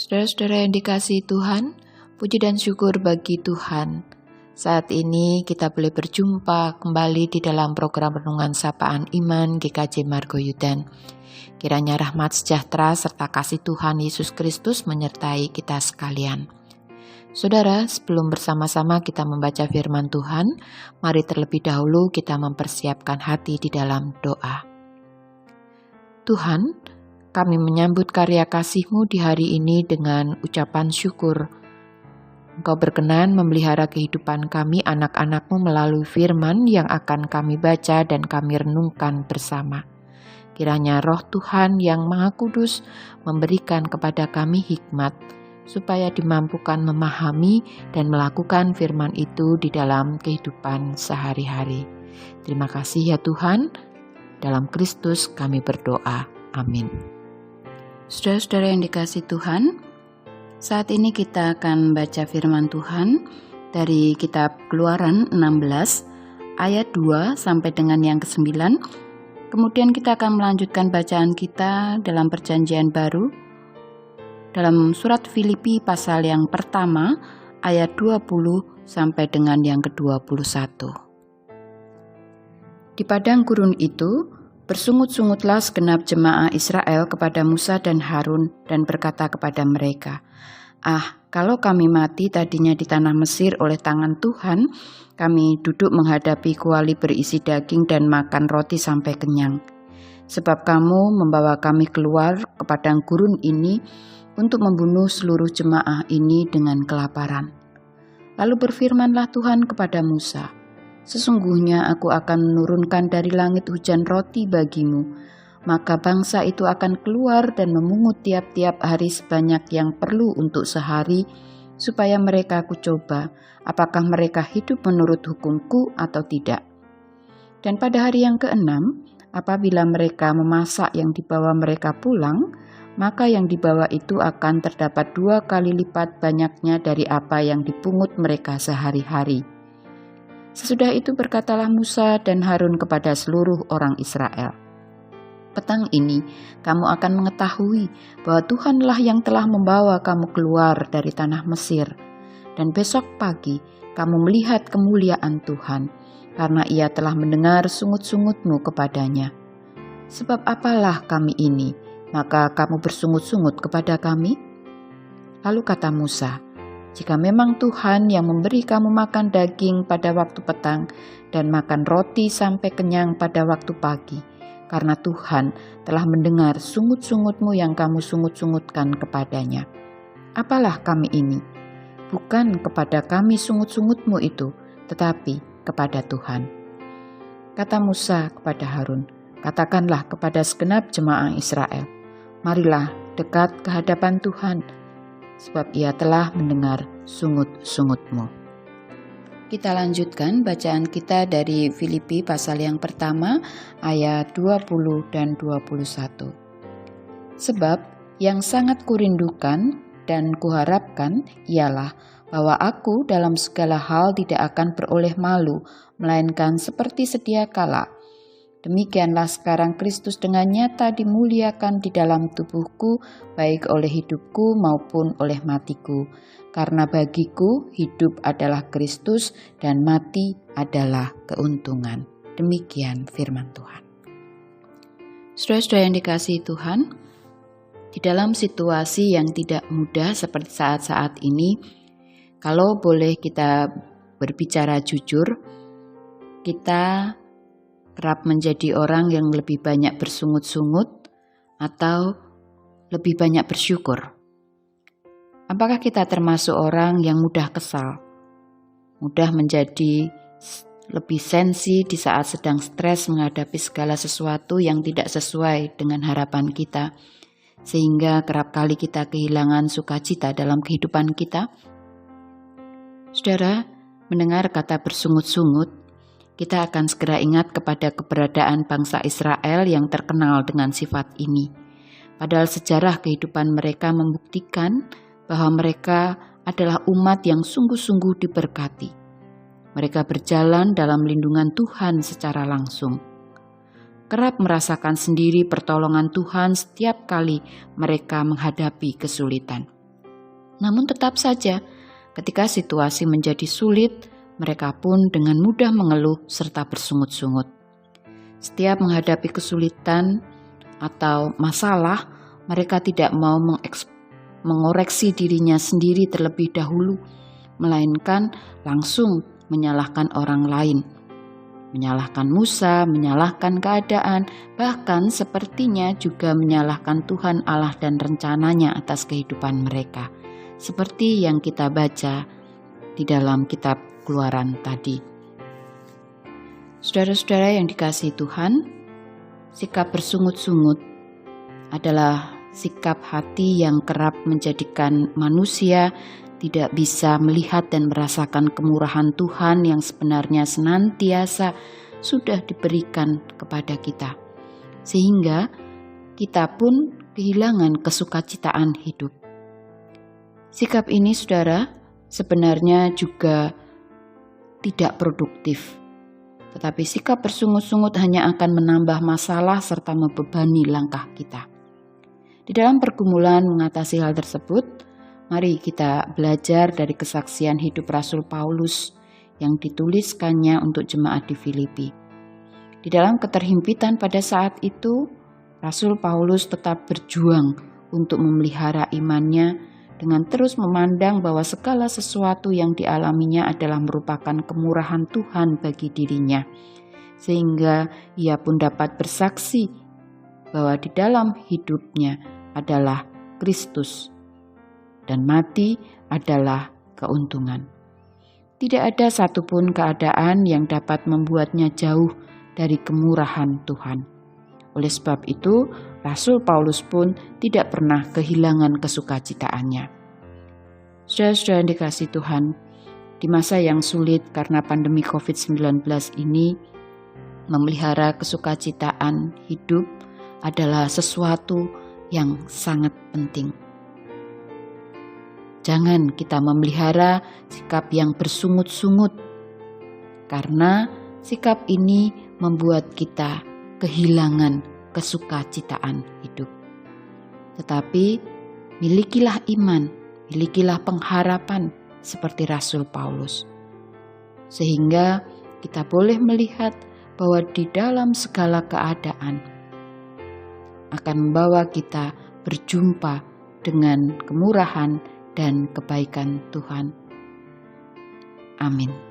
Saudara-saudara yang dikasihi Tuhan, puji dan syukur bagi Tuhan. Saat ini kita boleh berjumpa kembali di dalam program Renungan Sapaan Iman GKJ Margoyudan. Kiranya rahmat sejahtera serta kasih Tuhan Yesus Kristus menyertai kita sekalian. Saudara, sebelum bersama-sama kita membaca firman Tuhan, mari terlebih dahulu kita mempersiapkan hati di dalam doa. Tuhan, kami menyambut karya kasih-Mu di hari ini dengan ucapan syukur. Engkau berkenan memelihara kehidupan kami anak-anak-Mu melalui firman yang akan kami baca dan kami renungkan bersama. Kiranya Roh Tuhan yang Maha Kudus memberikan kepada kami hikmat, supaya dimampukan memahami dan melakukan firman itu di dalam kehidupan sehari-hari. Terima kasih ya Tuhan, dalam Kristus kami berdoa. Amin. Saudara-saudara yang dikasihi Tuhan, saat ini kita akan baca firman Tuhan dari kitab Keluaran 16 ayat 2 sampai dengan yang ke-9. Kemudian kita akan melanjutkan bacaan kita dalam Perjanjian Baru dalam surat Filipi pasal yang pertama ayat 20 sampai dengan yang ke-21. Di padang gurun itu bersungut-sungutlah segenap jemaah Israel kepada Musa dan Harun dan berkata kepada mereka, kalau kami mati tadinya di tanah Mesir oleh tangan Tuhan, kami duduk menghadapi kuali berisi daging dan makan roti sampai kenyang. Sebab kamu membawa kami keluar ke padang gurun ini untuk membunuh seluruh jemaah ini dengan kelaparan. Lalu berfirmanlah Tuhan kepada Musa, sesungguhnya aku akan menurunkan dari langit hujan roti bagimu, maka bangsa itu akan keluar dan memungut tiap-tiap hari sebanyak yang perlu untuk sehari, supaya mereka kucoba apakah mereka hidup menurut hukumku atau tidak. Dan pada hari yang ke-6, apabila mereka memasak yang dibawa mereka pulang, maka yang dibawa itu akan terdapat 2 kali lipat banyaknya dari apa yang dipungut mereka sehari-hari. Sesudah itu berkatalah Musa dan Harun kepada seluruh orang Israel, petang ini kamu akan mengetahui bahwa Tuhanlah yang telah membawa kamu keluar dari tanah Mesir, dan besok pagi kamu melihat kemuliaan Tuhan, karena Ia telah mendengar sungut-sungutmu kepadanya. Sebab apalah kami ini, maka kamu bersungut-sungut kepada kami? Lalu kata Musa, jika memang Tuhan yang memberi kamu makan daging pada waktu petang dan makan roti sampai kenyang pada waktu pagi, karena Tuhan telah mendengar sungut-sungutmu yang kamu sungut-sungutkan kepadanya. Apalah kami ini? Bukan kepada kami sungut-sungutmu itu, tetapi kepada Tuhan. Kata Musa kepada Harun, katakanlah kepada segenap jemaah Israel, marilah dekat ke hadapan Tuhan, sebab Ia telah mendengar sungut-sungutmu. Kita lanjutkan bacaan kita dari Filipi pasal yang pertama ayat 20 dan 21. Sebab yang sangat kurindukan dan kuharapkan ialah bahwa aku dalam segala hal tidak akan beroleh malu, melainkan seperti sedia kala. Demikianlah sekarang Kristus dengan nyata dimuliakan di dalam tubuhku, baik oleh hidupku maupun oleh matiku. Karena bagiku hidup adalah Kristus dan mati adalah keuntungan. Demikian firman Tuhan. Saudara-saudara yang dikasihi Tuhan, di dalam situasi yang tidak mudah seperti saat-saat ini, kalau boleh kita berbicara jujur, kita kerap menjadi orang yang lebih banyak bersungut-sungut atau lebih banyak bersyukur. Apakah kita termasuk orang yang mudah kesal, mudah menjadi lebih sensi di saat sedang stres menghadapi segala sesuatu yang tidak sesuai dengan harapan kita, sehingga kerap kali kita kehilangan sukacita dalam kehidupan kita? Saudara, mendengar kata bersungut-sungut, kita akan segera ingat kepada keberadaan bangsa Israel yang terkenal dengan sifat ini. Padahal sejarah kehidupan mereka membuktikan bahwa mereka adalah umat yang sungguh-sungguh diberkati. Mereka berjalan dalam lindungan Tuhan secara langsung. Kerap merasakan sendiri pertolongan Tuhan setiap kali mereka menghadapi kesulitan. Namun tetap saja, ketika situasi menjadi sulit, mereka pun dengan mudah mengeluh serta bersungut-sungut. Setiap menghadapi kesulitan atau masalah, mereka tidak mau mengoreksi dirinya sendiri terlebih dahulu, melainkan langsung menyalahkan orang lain. Menyalahkan Musa, menyalahkan keadaan, bahkan sepertinya juga menyalahkan Tuhan Allah dan rencananya atas kehidupan mereka. Seperti yang kita baca di dalam kitab Keluaran tadi. Saudara-saudara yang dikasihi Tuhan, sikap bersungut-sungut adalah sikap hati yang kerap menjadikan manusia tidak bisa melihat dan merasakan kemurahan Tuhan yang sebenarnya senantiasa sudah diberikan kepada kita. Sehingga kita pun kehilangan kesukacitaan hidup. Sikap ini, saudara, sebenarnya juga tidak produktif. Tetapi sikap bersungut-sungut hanya akan menambah masalah serta membebani langkah kita. Di dalam pergumulan mengatasi hal tersebut, mari kita belajar dari kesaksian hidup Rasul Paulus yang dituliskannya untuk jemaat di Filipi. Di dalam keterhimpitan pada saat itu, Rasul Paulus tetap berjuang untuk memelihara imannya dengan terus memandang bahwa segala sesuatu yang dialaminya adalah merupakan kemurahan Tuhan bagi dirinya. Sehingga ia pun dapat bersaksi bahwa di dalam hidupnya adalah Kristus dan mati adalah keuntungan. Tidak ada satupun keadaan yang dapat membuatnya jauh dari kemurahan Tuhan. Oleh sebab itu, Rasul Paulus pun tidak pernah kehilangan kesukacitaannya. Saudara-saudara yang dikasihi Tuhan, di masa yang sulit karena pandemi COVID-19 ini, memelihara kesukacitaan hidup adalah sesuatu yang sangat penting. Jangan kita memelihara sikap yang bersungut-sungut, karena sikap ini membuat kita kehilangan kesukacitaan hidup. Tetapi milikilah iman, milikilah pengharapan seperti Rasul Paulus. Sehingga kita boleh melihat bahwa di dalam segala keadaan akan membawa kita berjumpa dengan kemurahan dan kebaikan Tuhan. Amin.